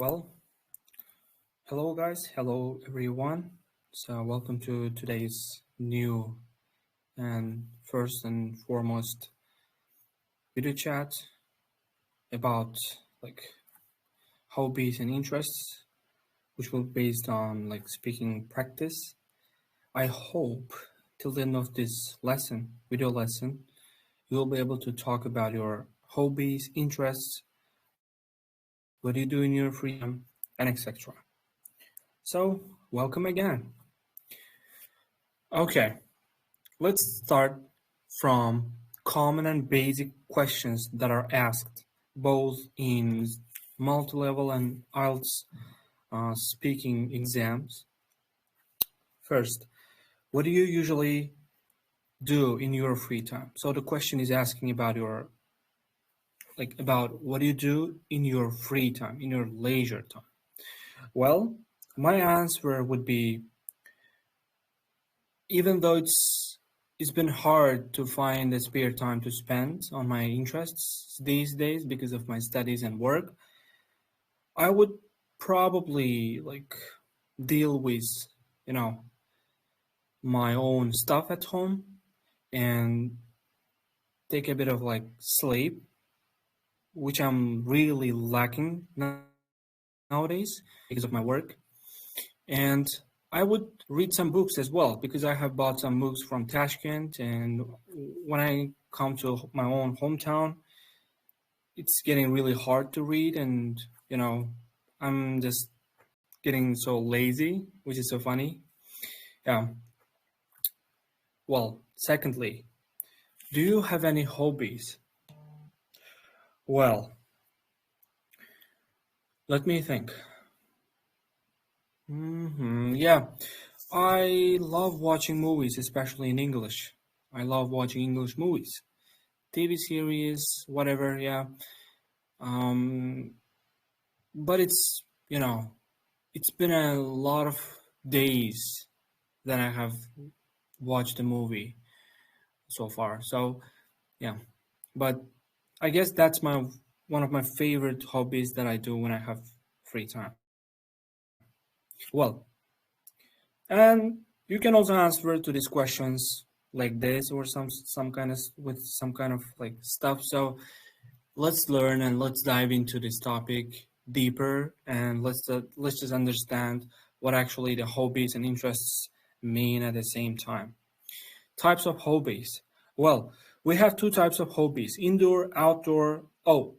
Well, hello guys, hello everyone. So welcome to today's new and first and foremost video chat about like hobbies and interests, which will be based on like speaking practice. I hope till the end of this video lesson, you will be able to talk about your hobbies, interests, what do you do in your free time, and etc. So welcome again. Okay, let's start from common and basic questions that are asked both in multi-level and IELTS speaking exams. First, what do you usually do in your free time? So the question is asking about about what do you do in your free time, in your leisure time? Well, my answer would be, even though it's been hard to find the spare time to spend on my interests these days because of my studies and work, I would probably like deal with, you know, my own stuff at home and take a bit of like sleep, which I'm really lacking nowadays because of my work. And I would read some books as well because I have bought some books from Tashkent, and when I come to my own hometown, it's getting really hard to read, and I'm just getting so lazy, which is so funny. Yeah. Well, secondly, do you have any hobbies? Well, let me think. Yeah, I love watching movies, especially in English. I love watching English movies, TV series, whatever. Yeah. Um, but it's been a lot of days that I have watched a movie so far. So yeah, but I guess that's my one of my favorite hobbies that I do when I have free time. Well, and you can also answer to these questions like this or some kind of with some kind of like stuff. So let's learn and let's dive into this topic deeper, and let's just understand what actually the hobbies and interests mean at the same time. Types of hobbies. Well, we have two types of hobbies: indoor, outdoor. Oh,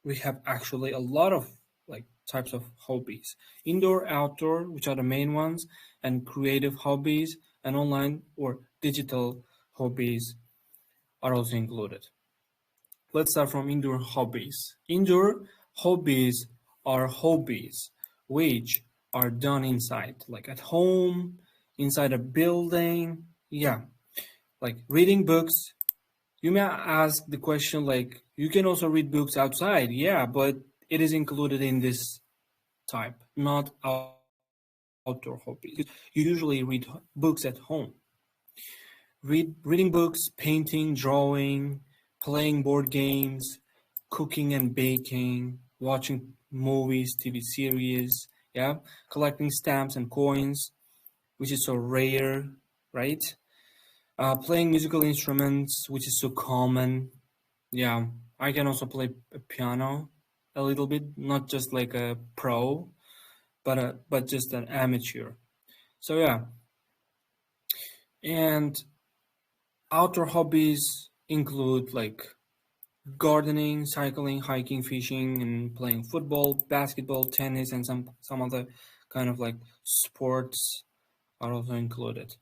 we have actually a lot of like types of hobbies: indoor, outdoor, which are the main ones, and creative hobbies, and online or digital hobbies are also included. Let's start from indoor hobbies. Indoor hobbies are hobbies which are done inside, like at home, inside a building. Yeah, like reading books. You may ask the question like, you can also read books outside. Yeah, but it is included in this type, not outdoor hobbies. You usually read books at home. Reading books, painting, drawing, playing board games, cooking and baking, watching movies, TV series, yeah, collecting stamps and coins, which is so rare, right? Playing musical instruments, which is so common. Yeah, I can also play a piano a little bit, not just like a pro, but just an amateur. So yeah, and outdoor hobbies include like gardening, cycling, hiking, fishing, and playing football, basketball, tennis, and some other kind of like sports are also included.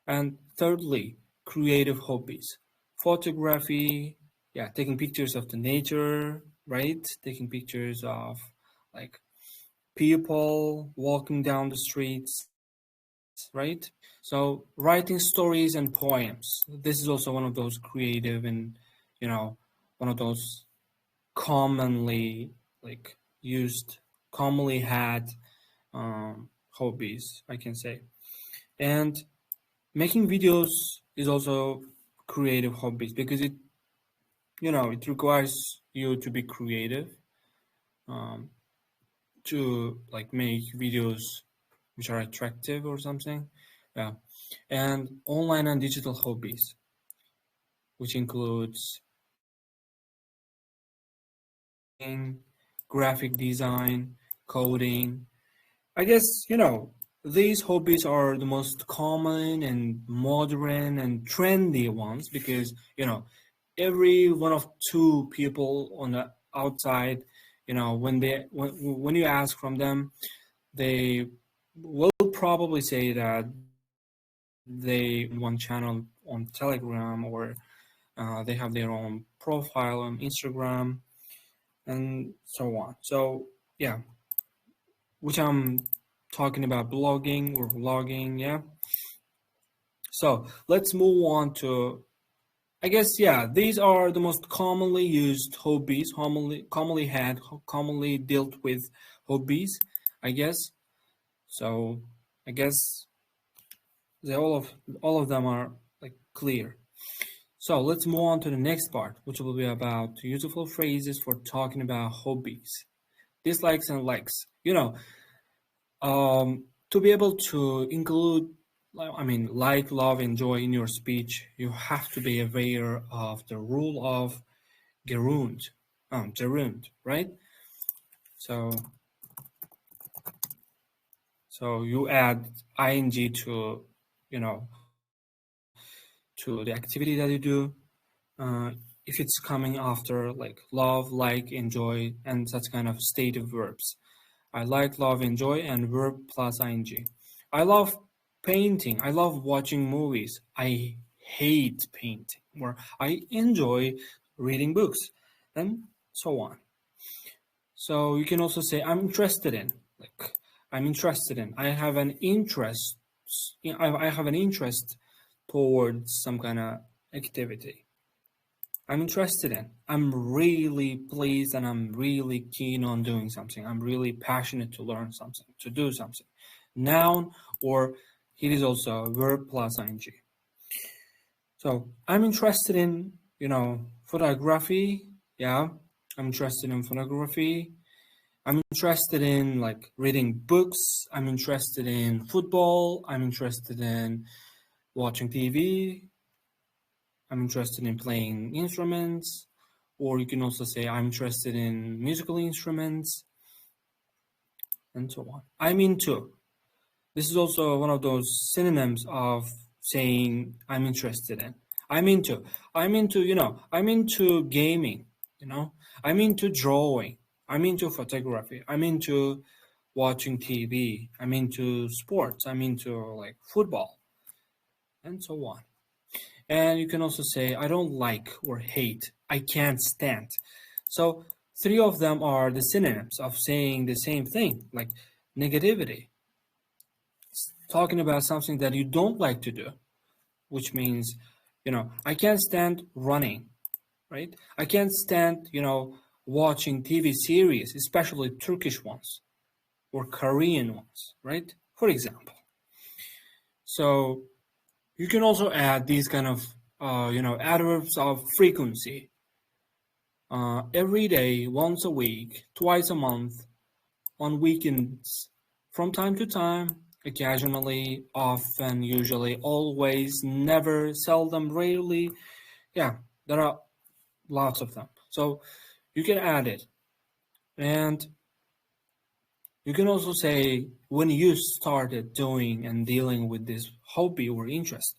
And thirdly, creative hobbies. Photography, yeah, taking pictures of the nature, right? Taking pictures of like people walking down the streets, right? So writing stories and poems. This is also one of those creative and, you know, one of those commonly like used, commonly had hobbies, I can say. And making videos is also creative hobbies because it requires you to be creative, um, to like make videos which are attractive or something. Yeah. And online and digital hobbies, which includes painting, graphic design, coding. I guess, these hobbies are the most common and modern and trendy ones because, every one of two people on the outside, when you ask from them, they will probably say that they one channel on Telegram or they have their own profile on Instagram and so on. So yeah, which I'm talking about blogging or vlogging. Yeah. So let's move on to, I guess, yeah, these are the most commonly used hobbies, commonly dealt with hobbies, I guess. So I guess they all of them are like clear. So let's move on to the next part, which will be about useful phrases for talking about hobbies, dislikes and likes. To be able to include, I mean, like, love, enjoy in your speech, you have to be aware of the rule of gerund, right? So, so you add ing to, you know, to the activity that you do. If it's coming after like love, like, enjoy, and such kind of stative verbs. I like, love, enjoy, and verb plus ing. I love painting. I love watching movies. I hate painting. Or I enjoy reading books, and so on. So you can also say I'm interested in. Like I'm interested in. I have an interest. I have an interest towards some kind of activity. I'm interested in. I'm really pleased and I'm really keen on doing something. I'm really passionate to learn something, to do something. Noun, or it is also a verb plus ing. So I'm interested in, photography. Yeah, I'm interested in photography. I'm interested in like reading books. I'm interested in football. I'm interested in watching TV. I'm interested in playing instruments, or you can also say I'm interested in musical instruments, and so on. I'm into. This is also one of those synonyms of saying I'm interested in. I'm into. I'm into gaming, I'm into drawing. I'm into photography. I'm into watching TV. I'm into sports. I'm into like football, and so on. And you can also say, I don't like or hate. I can't stand. So three of them are the synonyms of saying the same thing, like negativity. Talking about something that you don't like to do, which means, I can't stand running, right? I can't stand, watching TV series, especially Turkish ones or Korean ones, right? For example. So you can also add these kind of, adverbs of frequency. Every day, once a week, twice a month, on weekends, from time to time, occasionally, often, usually, always, never, seldom, rarely. Yeah, there are lots of them. So you can add it. And you can also say when you started doing and dealing with this hobby or interest.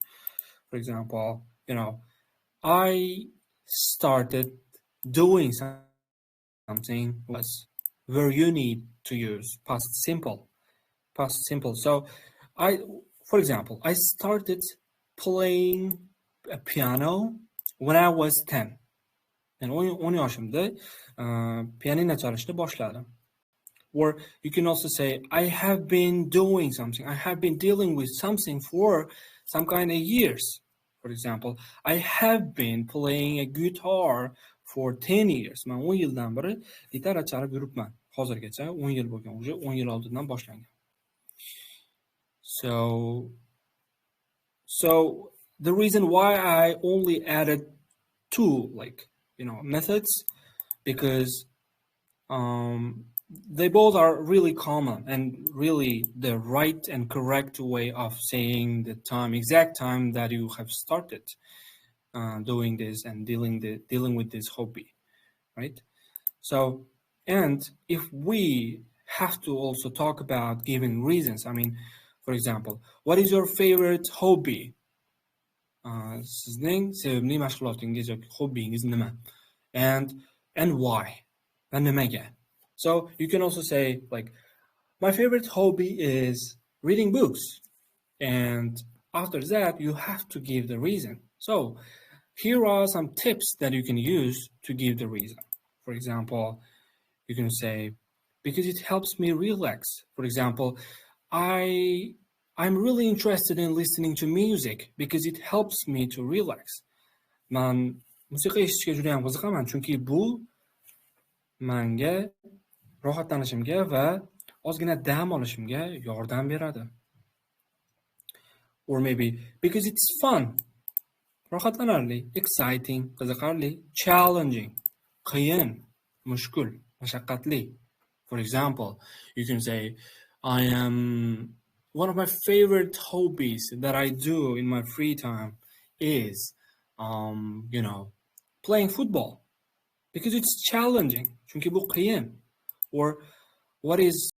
For example, I started doing something was where you need to use past simple. So I, for example, I started playing a piano when I was 10. Yani 10 yaşımda piyanino çalışmaya başladım. Or you can also say, I have been doing something. I have been dealing with something for some kind of years. For example, I have been playing a guitar for 10 years. Men 10 yıldan beri gitar çalıp yuribman. Hozirgacha 10 yil bo'lgan, уже 10 yil oldindan boshlangan. So the reason why I only added two, like, methods, because they both are really common and really the right and correct way of saying the time, exact time that you have started doing this and dealing with this hobby, right? So, and if we have to also talk about giving reasons, I mean, for example, what is your favorite hobby? Sizning sevimli mashg'ulotingiz yoki hobbingiz nima? And and why? Va nimaga? So you can also say like, my favorite hobby is reading books. And after that, you have to give the reason. So here are some tips that you can use to give the reason. For example, you can say, because it helps me relax. For example, I I'm really interested in listening to music because it helps me to relax. Man musiqa eshitishga juda ham qiziqaman, chunki bu menga rohatlanishimga va ozgina dam olishimga yordam beradi. Or maybe because it's fun. Rohatlanarli, exciting, qiziqarli, challenging, qiyin, mushkul, mashaqqatli. For example, you can say, I am one of my favorite hobbies that I do in my free time is, you know, playing football because it's challenging. Chunki bu qiyin. Or what is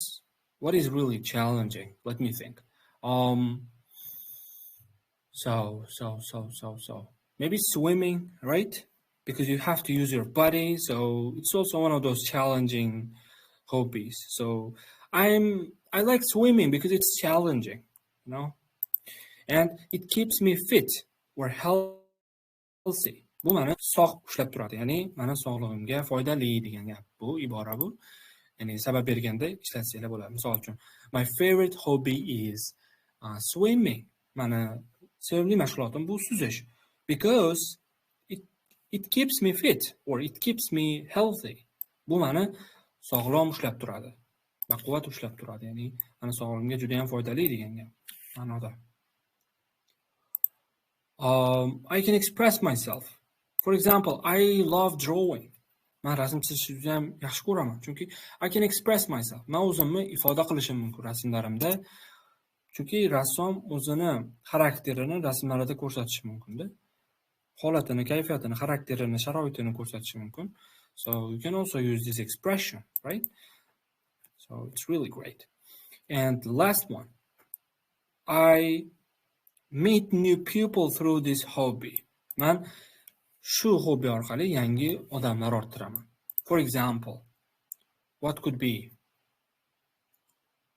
what is really challenging? Let me think. Um, so maybe swimming, right? Because you have to use your body. So it's also one of those challenging hobbies. So I like swimming because it's challenging, you know, and it keeps me fit or healthy. Bu mani sog' ushlab turadi, ya'ni mani sog'lig'imga foydali degan gap. Bu ibora bu. Ya'ni sabab berganda ishlatsanglar bo'ladi. Misol uchun, my favorite hobby is swimming. Mani sevimli mashg'ulotim bu suzish. Because it it keeps me fit or it keeps me healthy. Bu mani sog'lom ushlab turadi. Baquvvat ushlab turadi. Ya'ni mani sog'lig'imga juda ham foydali degan gap ma'noda. I can express myself. For example, I love drawing. Man rasm chizishni juda ham yaxshi ko'raman, chunki I can express myself. Men o'zimni ifoda qilishim mumkin rasmlarimda. Chunki rassom o'zini xarakterini rasmlarida ko'rsatishi mumkin-da. Holatini, kayfiyatini, xarakterini, sharoitini ko'rsatishi mumkin. So you can also use this expression, right? So it's really great. And the last one, I meet new people through this hobby. Man shu hobby orqali yangi odamlar orttiraman. For example, what could be?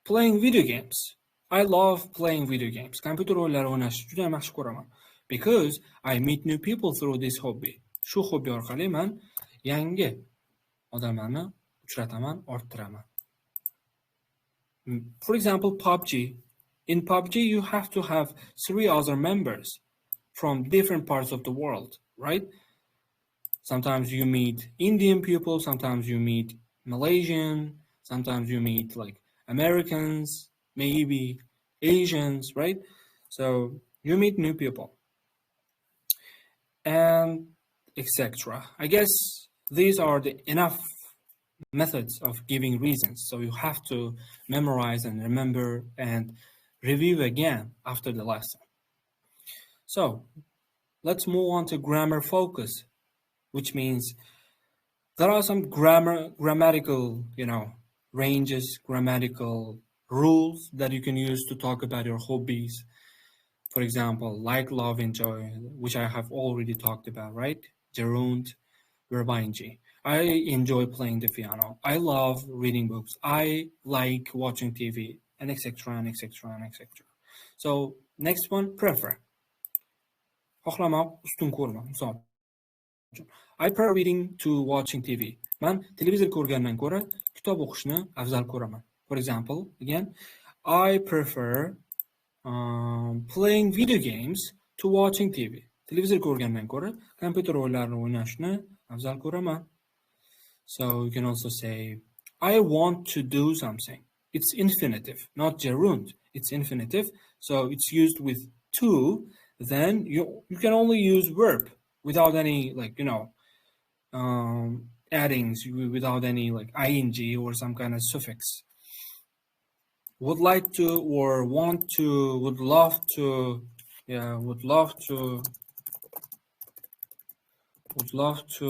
Playing video games. I love playing video games. Kompyuter o'yinlari o'ynashni juda ham yaxshi ko'raman. Because I meet new people through this hobby. Shu hobby orqali men yangi odamlarni uchrataman, orttiraman. For example, PUBG. In PUBG, you have to have 3 other members from different parts of the world, right? Sometimes you meet Indian people, sometimes you meet Malaysian, sometimes you meet like Americans, maybe Asians, right? So you meet new people and etc. I guess these are the enough methods of giving reasons. So you have to memorize and remember and review again after the lesson. So let's move on to grammar focus, which means there are some grammatical, ranges, grammatical rules that you can use to talk about your hobbies. For example, like, love, enjoy, which I have already talked about, right? Gerund, verb ing. I enjoy playing the piano. I love reading books. I like watching TV, and etc. and etc. and etc. So next one, prefer. Xohlamoq ustun ko'rma. Misol uchun, I prefer reading to watching TV. Man televizor ko'rgandan ko'ra kitob o'qishni afzal ko'raman. For example, again, I prefer playing video games to watching TV. Televizor ko'rgandan ko'ra kompyuter o'yinlarini o'ynashni afzal ko'raman. So you can also say, I want to do something. It's infinitive, not gerund. It's infinitive, so it's used with to. Then you can only use verb without any addings without any like ing or some kind of suffix. Would like to, or want to, would love to, yeah, would love to, would love to.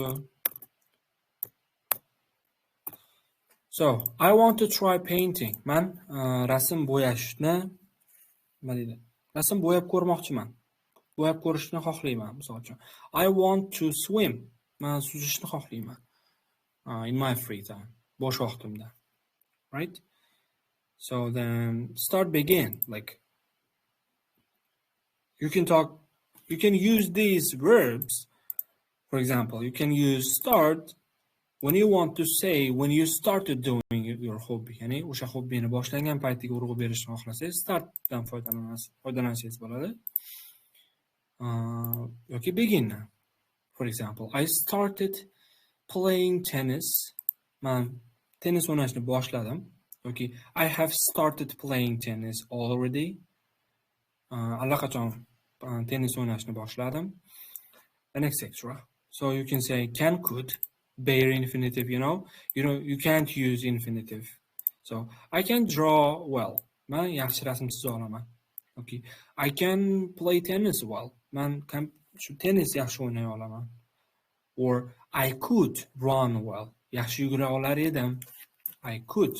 So I want to try painting. Man rasm bo'yashni nima deydi? Rasm bo'yab ko'rmoqchiman. Bo'yab ko'rishni xohlayman, misol uchun. I want to swim. Man suzishni xohlayman. In my free time. Bo'sh vaqtimda. Right? So then start begin. Like you can use these verbs. For example, you can use start when you want to say when you started doing your hobby. Ya'ni o'sha hobbini boshlagan paytiga urg'u berishni xohlasangiz startdan foydalansangiz bo'ladi. Yoki begin. For example, I started playing tennis. Man tennis o'ynashni boshladim. Yoki I have started playing tennis already. Allaqachon tennis o'ynashni boshladim. And etc. So you can say can, could, bare infinitive, you can't use infinitive. So I can draw well. Man yaxshi rasm chiza olaman. Okay. I can play tennis well. Man tennis yaxshi o'ynay olaman. Or I could run well. Yaxshi yugura olar edim. I could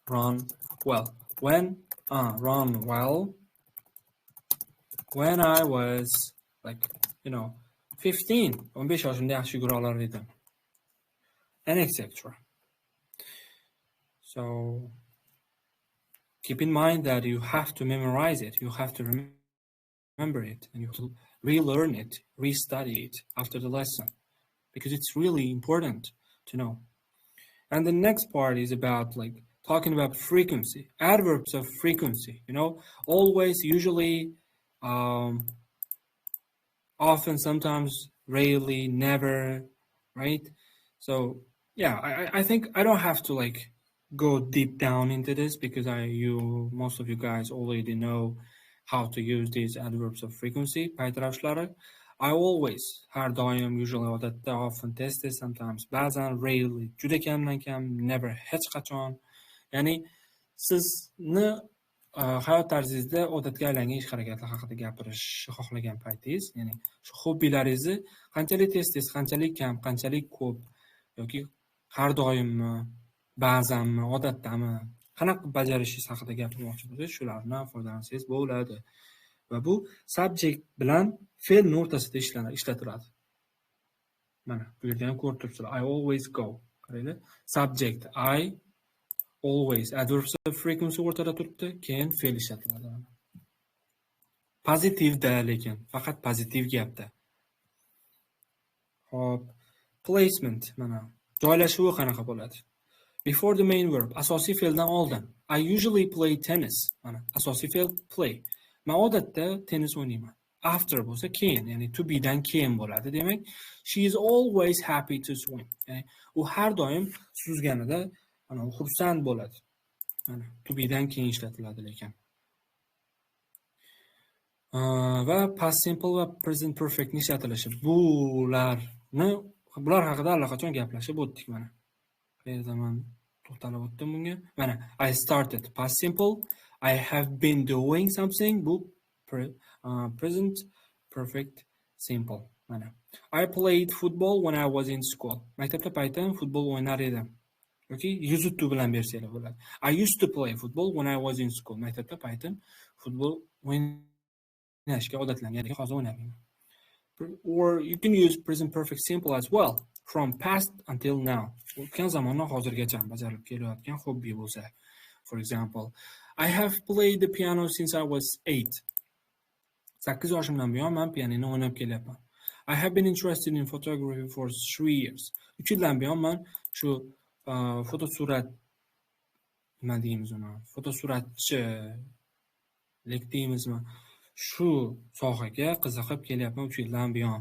run well. When run well when I was like 15 yoshimda yaxshi yugura olar edim. And etc. So keep in mind that you have to memorize it, you have to remember it, and you have to relearn it, restudy it after the lesson, because it's really important to know. And the next part is about like talking about frequency, adverbs of frequency, always, usually, often, sometimes, rarely, never, right? So yeah, I think I don't have to like go deep down into this because most of you guys already know how to use these adverbs of frequency. I always, har doim, usually, odatda, often, tez, sometimes, ba'zan, rarely, juda kamdan kam, never, hech qachon. Ya'ni sizni hayot tarzingizda odatga aylangan ish harakatlar haqida gapirishni xohlagan paytingiz, ya'ni shu hobbilaringizni qanchalik tez, qanchalik kam, qanchalik ko'p yoki har doimmi, ba'zanmi, odatdami, qanaqa bajarishingiz haqida gapirmoqchi bo'lsangiz, shulardan foydalansangiz bo'ladi. Va bu subject bilan fe'lni o'rtasida ishlatiladi. Mana bu yerda ham ko'rib turibsizlar. I always go. Qaranglar. Subject I, always adverbs of frequency o'rtada turibdi, keyin fe'l ishlatiladi. Pozitivda, lekin faqat pozitiv gapda. Hop, placement mana joylashuvi qanaqa bo'ladi? Before the main verb, asosiy fe'ldan oldin. I usually play tennis. Mana asosiy fe'l play. Men odatda tennis o'ynayman. After bo'lsa keyin, ya'ni to be dan keyin bo'ladi. Demak, she is always happy to swim. Ya'ni u har doim suzganida xursand bo'ladi. Mana to be dan keyin ishlatiladi lekin. Va past simple va present perfect ishlatilishi. Bular haqida allaqachon gaplashib o'tdik mana. Qayerda men to'xtalib o'tdim bunga. Mana I started past simple, I have been doing something, bu present perfect simple. Mana I played football when I was in school. Maktabda paytim futbol o'ynar edim. Okay, used to bilan bersanglar bo'ladi. I used to play football when I was in school. Maktabda paytim futbol o'ynashga odatlangan edim, hozir o'ynayman. Or you can use present perfect simple as well, from past until now. O'tgan zamondan hozirgacha bajarilib kelayotgan hobby bo'lsa. For example, I have played the piano since I was 8. 8 yoshimdan buyon men pianino o'ynab kelyapman. I have been interested in photography for 3 years. 3 yildan buyon men shu fotosurat nima deymiz uni? Fotosuratchi deymizmi? Shu sohaga qiziqib kelyapman 3 yildan buyon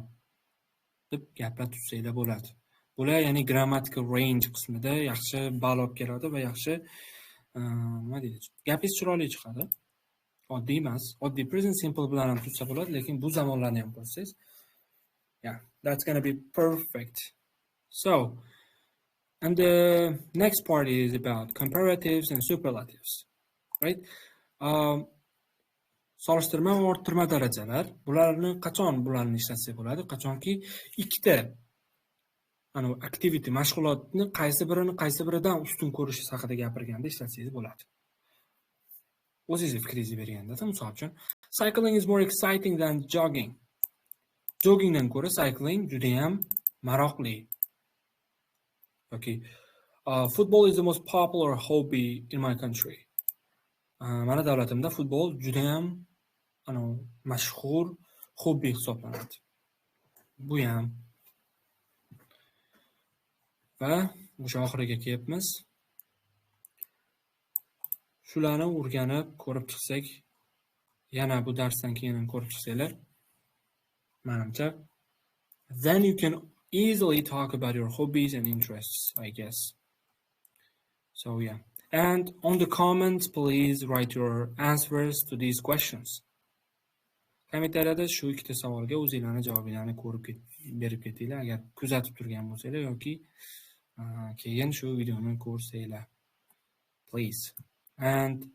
deb gaplar tutsanglar bo'ladi. Bular ya'ni grammatical range qismida yaxshi ball olib keladi va yaxshi nima deydi? Gapingiz chiroyli chiqadi. Oddiy emas. Oddiy present simple bilan ham tutsa bo'ladi, lekin bu zamonlarni ham ko'rsangiz, yeah, that's going to be perfect. So, and the next part is about comparatives and superlatives, right? Um, solishtirma va orttirma darajalar. Bularni ishlatsak bo'ladi? Qachonki ikkita activity, mashg'ulotni qaysi biridan ustun ko'rish haqida gapirganda ishlatsangiz bo'ladi. O'zingizni fikringizni berganda, misol uchun, cycling is more exciting than jogging. Joggingdan ko'ra cycling juda ham maroqli. Okay. Football is the most popular hobby in my country. Mana davlatimda futbol juda ham mashhur hobbi hisoblanadi. Bu ham. Va o'sha oxiriga kelyapmiz. Shularni o'rganib ko'rib chiqsak, yana bu darsdan keyin ko'rib chiqsanglar, menimcha, then you can easily talk about your hobbies and interests, I guess. So yeah. And on the comments, please write your answers to these questions. Kommentariyada shu ikkita savolga o'zingizlarning javobingizni berib ketinglar, agar kuzatib turgan bo'lsanglar yoki keyin shu videoni ko'rsanglar. Please. And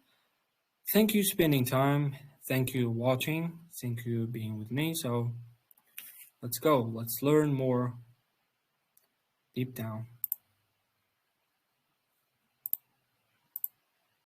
thank you spending time. Thank you watching. Thank you being with me. So let's go. Let's learn more deep down.